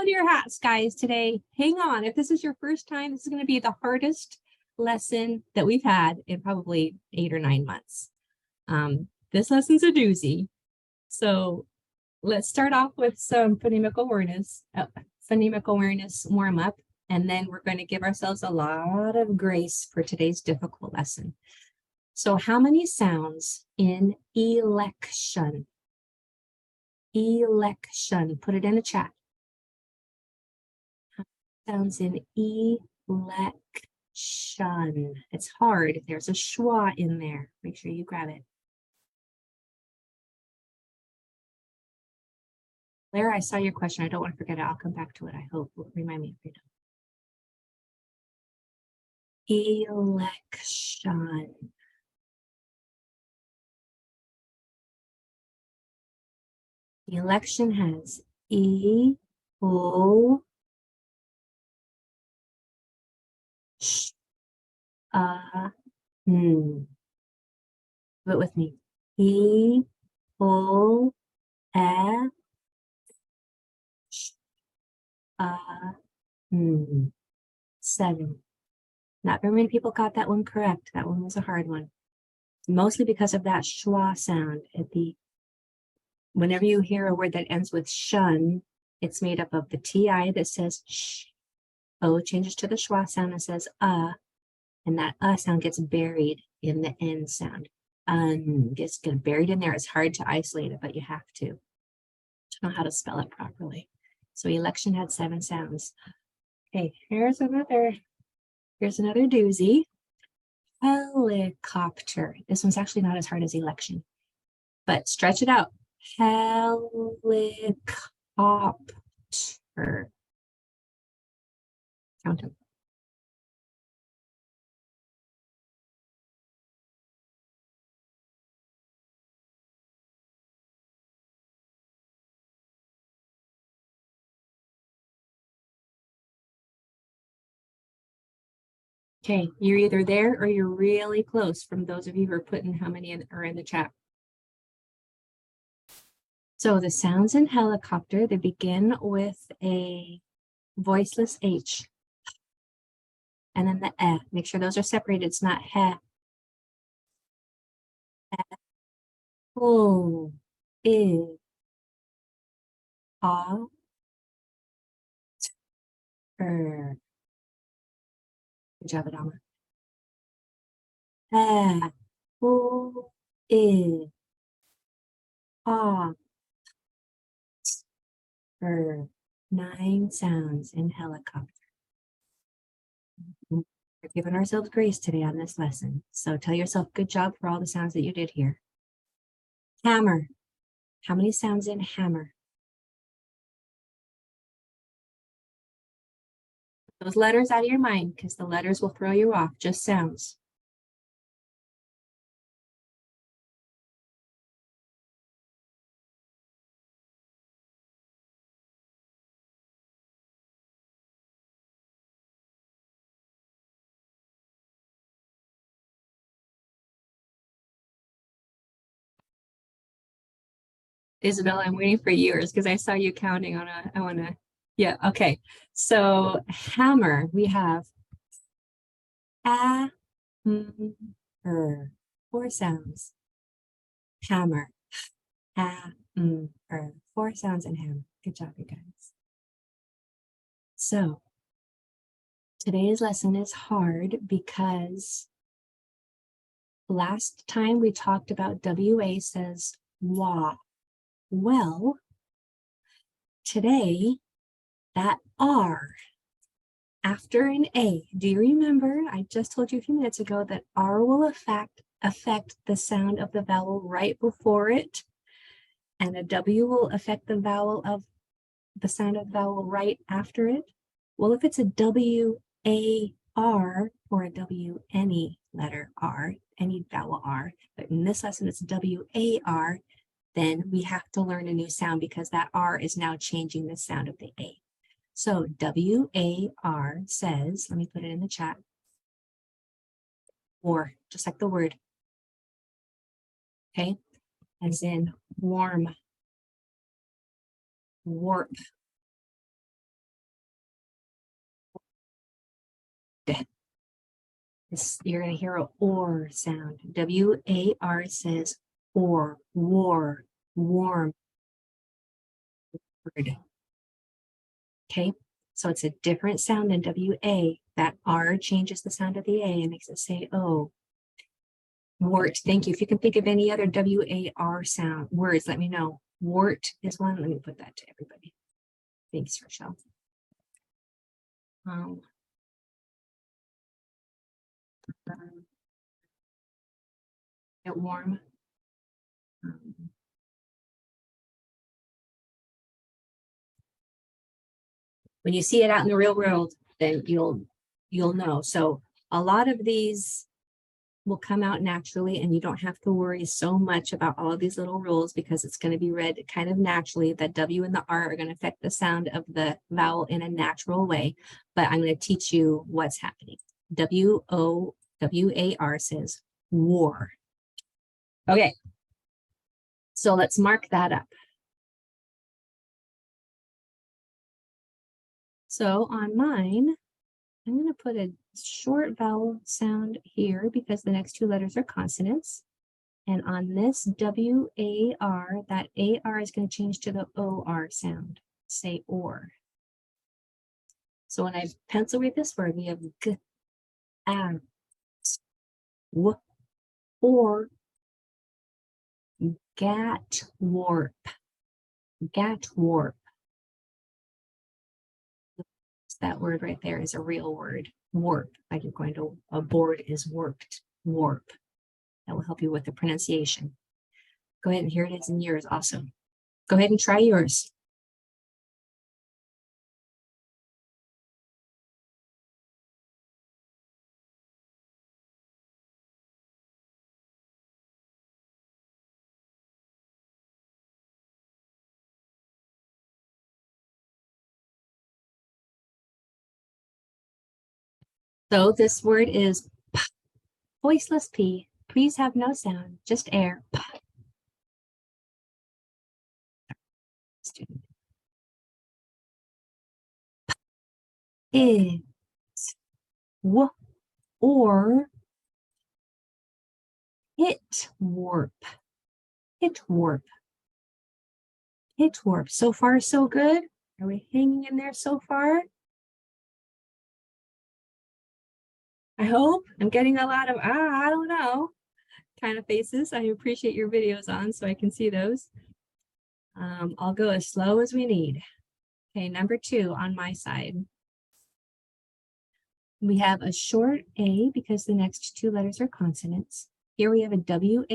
on your hats, guys, today. Hang on. If this is your first time, this is going to be the hardest lesson that we've had in probably 8 or 9 months. This lesson's a doozy. So let's start off with some phonemic awareness warm up, and then we're going to give ourselves a lot of grace for today's difficult lesson. So how many sounds in election? Election. Put it in the chat. Sounds in election. It's hard. There's a schwa in there. Make sure you grab it. Lara, I saw your question. I don't want to forget it. I'll come back to it. I hope. Remind me if you don't. Election. The election has E, O, sh, Do it with me. E, O, sh, 7. Not very many people got that one correct. That one was a hard one. Mostly because of that schwa sound at the. Whenever you hear a word that ends with shun, it's made up of the TI that says sh. O changes to the schwa sound and says and that sound gets buried in the N sound. Gets buried in there. It's hard to isolate it, but you have to know how to spell it properly. So election had 7 sounds. Okay, here's another doozy. Helicopter. This one's actually not as hard as election, but stretch it out. Helicopter. Count them. Okay, you're either there or you're really close from those of you who are putting how many are in the chat. So the sounds in helicopter, they begin with a voiceless H. And then the E. Make sure those are separated. It's not he. O, I, A, T, Good job, Adama. O, I, A, T, 9 sounds in helicopter. We're giving ourselves grace today on this lesson. So tell yourself good job for all the sounds that you did here. Hammer. How many sounds in hammer? Those letters out of your mind, because the letters will throw you off. Just sounds. Isabel, I'm waiting for yours because I saw you counting on I want to, yeah, okay. So hammer, we have A, 4 sounds. Hammer, A, 4 sounds in hammer. Good job, you guys. So today's lesson is hard because last time we talked about WA says wa. Well, today, that R after an A, do you remember? I just told you a few minutes ago that R will affect the sound of the vowel right before it, and a W will affect the sound of the vowel right after it. Well, if it's a W-A-R or a W, any letter R, any vowel R, but in this lesson it's W-A-R, then we have to learn a new sound because that R is now changing the sound of the A. So W-A-R says, let me put it in the chat, war, just like the word. Okay, as in warm, warp, You're going to hear a or sound. W-A-R says or, war, warm. Word. Okay, so it's a different sound than W-A. That R changes the sound of the A and makes it say O. Wart, thank you. If you can think of any other W-A-R sound words, let me know. Wart is one. Let me put that to everybody. Thanks, Rochelle. Get warm. When you see it out in the real world, then you'll know. So a lot of these will come out naturally, and you don't have to worry so much about all of these little rules because it's going to be read kind of naturally. The W and the R are going to affect the sound of the vowel in a natural way, but I'm going to teach you what's happening. W-O-W-A-R says war. Okay, so let's mark that up. So on mine, I'm going to put a short vowel sound here because the next two letters are consonants. And on this W-A-R, that A-R is going to change to the O-R sound, say or. So when I pencil read this word, we have G, A, W, or, gat warp, gat warp. That word right there is a real word, warp, like you're going to, a board is warped, warp. That will help you with the pronunciation. Go ahead, and here it is in yours also. Go ahead and try yours. So this word is P, voiceless P. Please have no sound, just air. P. Is w or hit warp. Hit warp. Hit warp. So far, so good. Are we hanging in there so far? I hope. I'm getting a lot of, I don't know, kind of faces. I appreciate your videos on so I can see those. I'll go as slow as we need. Okay, number 2 on my side. We have a short A because the next two letters are consonants. Here we have a W-A-R,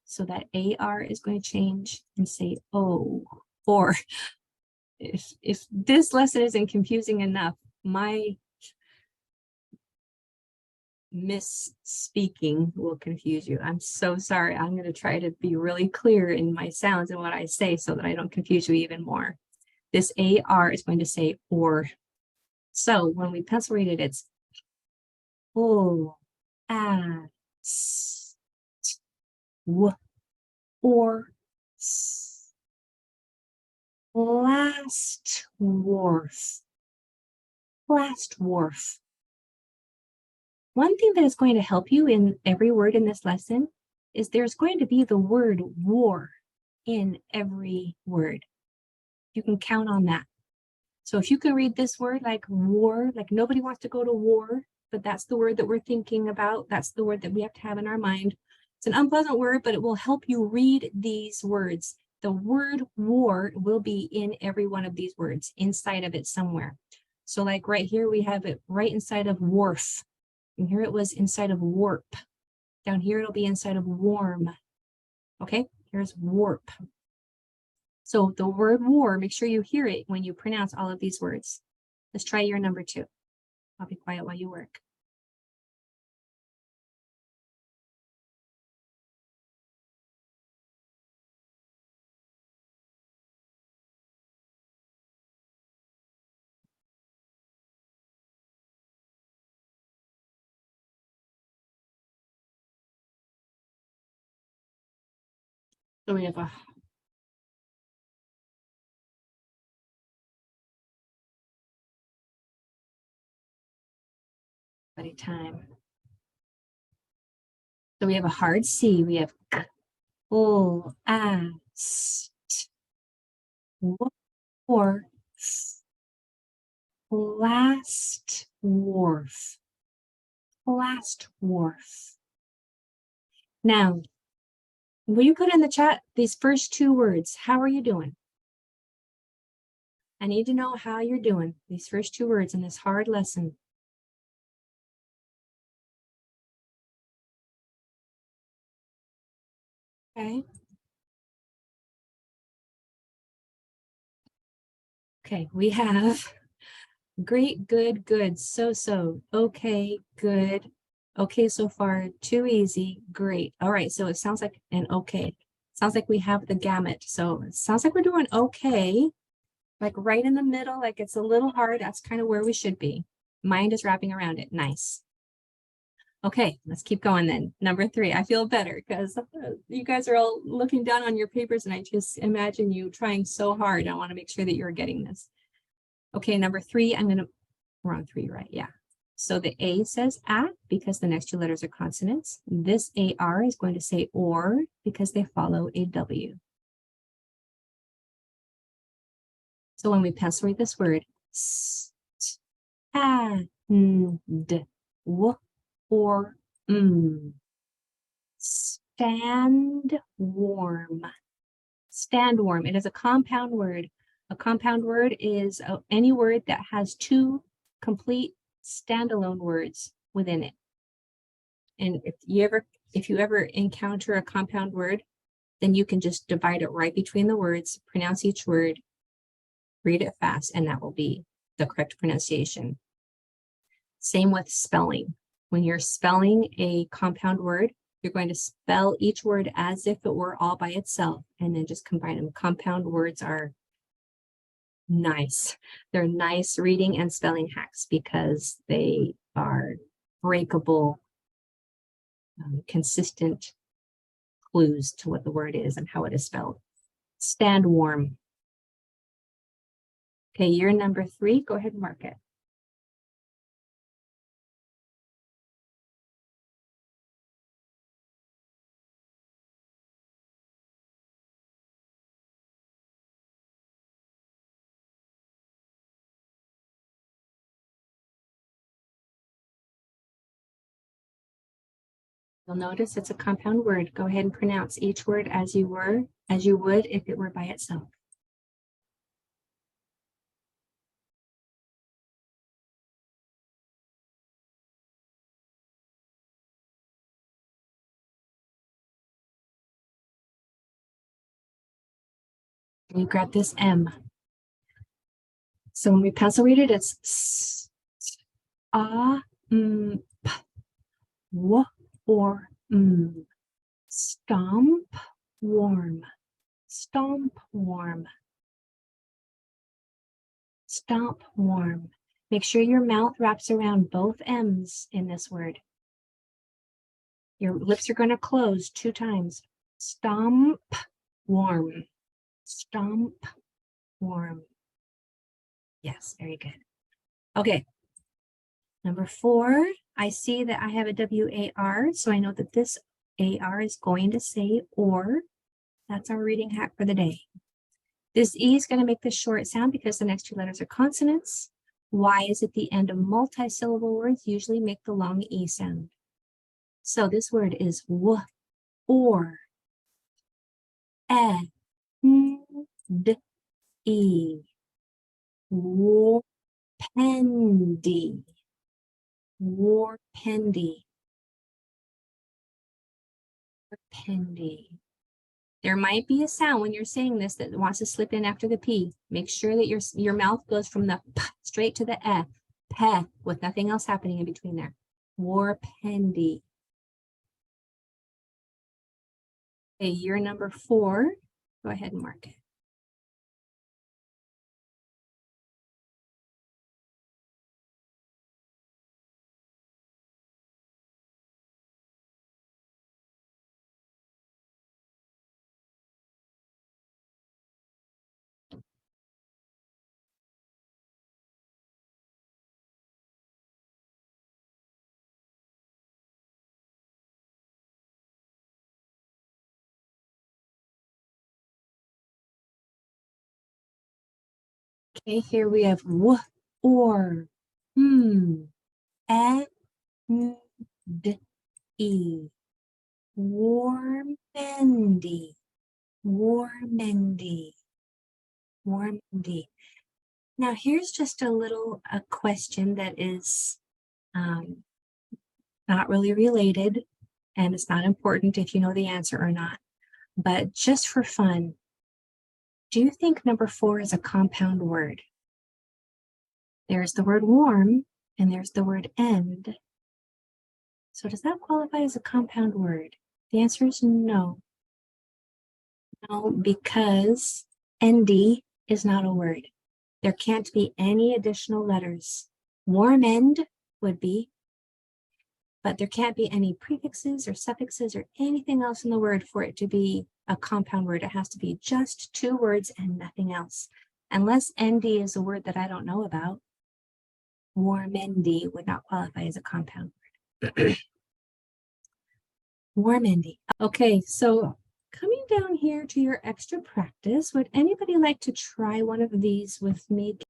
so that A-R is going to change and say O. Or if this lesson isn't confusing enough, my misspeaking will confuse you. I'm so sorry. I'm going to try to be really clear in my sounds and what I say so that I don't confuse you even more. This A-R is going to say or. So when we pencil read it, it's O, A, S, T, W, or, S. Last wharf. Last wharf. One thing that is going to help you in every word in this lesson is there's going to be the word war in every word. You can count on that. So if you can read this word like war, like nobody wants to go to war, but that's the word that we're thinking about. That's the word that we have to have in our mind. It's an unpleasant word, but it will help you read these words. The word war will be in every one of these words, inside of it somewhere. So like right here, we have it right inside of wharf. And here it was inside of warp. Down here, it'll be inside of warm. Okay, here's warp. So the word war, make sure you hear it when you pronounce all of these words. Let's try your number 2. I'll be quiet while you work. So we have a Buddy time. So we have a hard C. We have full ast or last wharf. Last wharf. Now, will you put in the chat these first two words? How are you doing? I need to know how you're doing. These first two words in this hard lesson. Okay. Okay, we have great, good, good, so, okay, good, okay so far, too easy, great. All right, so it sounds like an okay. Sounds like we have the gamut. So it sounds like we're doing okay, like right in the middle, like it's a little hard. That's kind of where we should be. Mind is wrapping around it. Nice. Okay, let's keep going then. Number 3, I feel better because you guys are all looking down on your papers and I just imagine you trying so hard. I want to make sure that you're getting this. Okay, number 3, we're on 3, right? Yeah. So the A says at because the next two letters are consonants. This AR is going to say or because they follow a W. So when we pencil read this word, stand, w, or stand warm. Stand warm. It is a compound word. A compound word is any word that has two complete standalone words within it. And if you ever encounter a compound word, then you can just divide it right between the words, pronounce each word, read it fast, and that will be the correct pronunciation. Same with spelling. When you're spelling a compound word, you're going to spell each word as if it were all by itself and then just combine them. Compound words are nice. They're nice reading and spelling hacks because they are breakable, consistent clues to what the word is and how it is spelled. Stand warm. Okay, you're number 3. Go ahead and mark it. You'll notice it's a compound word. Go ahead and pronounce each word as you would if it were by itself. You grab this M. So when we pencil read it, it's s, a, p, w, or m. Stomp warm. Stomp warm. Stomp warm. Make sure your mouth wraps around both M's in this word. Your lips are going to close 2 times. Stomp warm. Stomp warm. Yes, very good. Okay. Number 4, I see that I have a WAR, so I know that this AR is going to say or. That's our reading hack for the day. This E is going to make this short sound because the next 2 letters are consonants. Y is at the end of multi-syllable words, usually make the long E sound. So this word is w, or, d, e, warpendy, warpendy, warpendy. There might be a sound when you're saying this that wants to slip in after the P. Make sure that your mouth goes from the P straight to the E, P, with nothing else happening in between there. Warpendy. Okay, you're number 4. Go ahead and mark it. Okay, here we have w, or, and, e, warmendy, warmendy, warmendy. Now here's just a question that is not really related, and it's not important if you know the answer or not, but just for fun, do you think number 4 is a compound word? There's the word warm and there's the word end. So does that qualify as a compound word? The answer is no. No, because ND is not a word. There can't be any additional letters. Warm end would be, but there can't be any prefixes or suffixes or anything else in the word for it to be a compound word. It has to be just 2 words and nothing else. Unless ND is a word that I don't know about, warmendy would not qualify as a compound word. Warmendy. Okay, so coming down here to your extra practice, would anybody like to try one of these with me?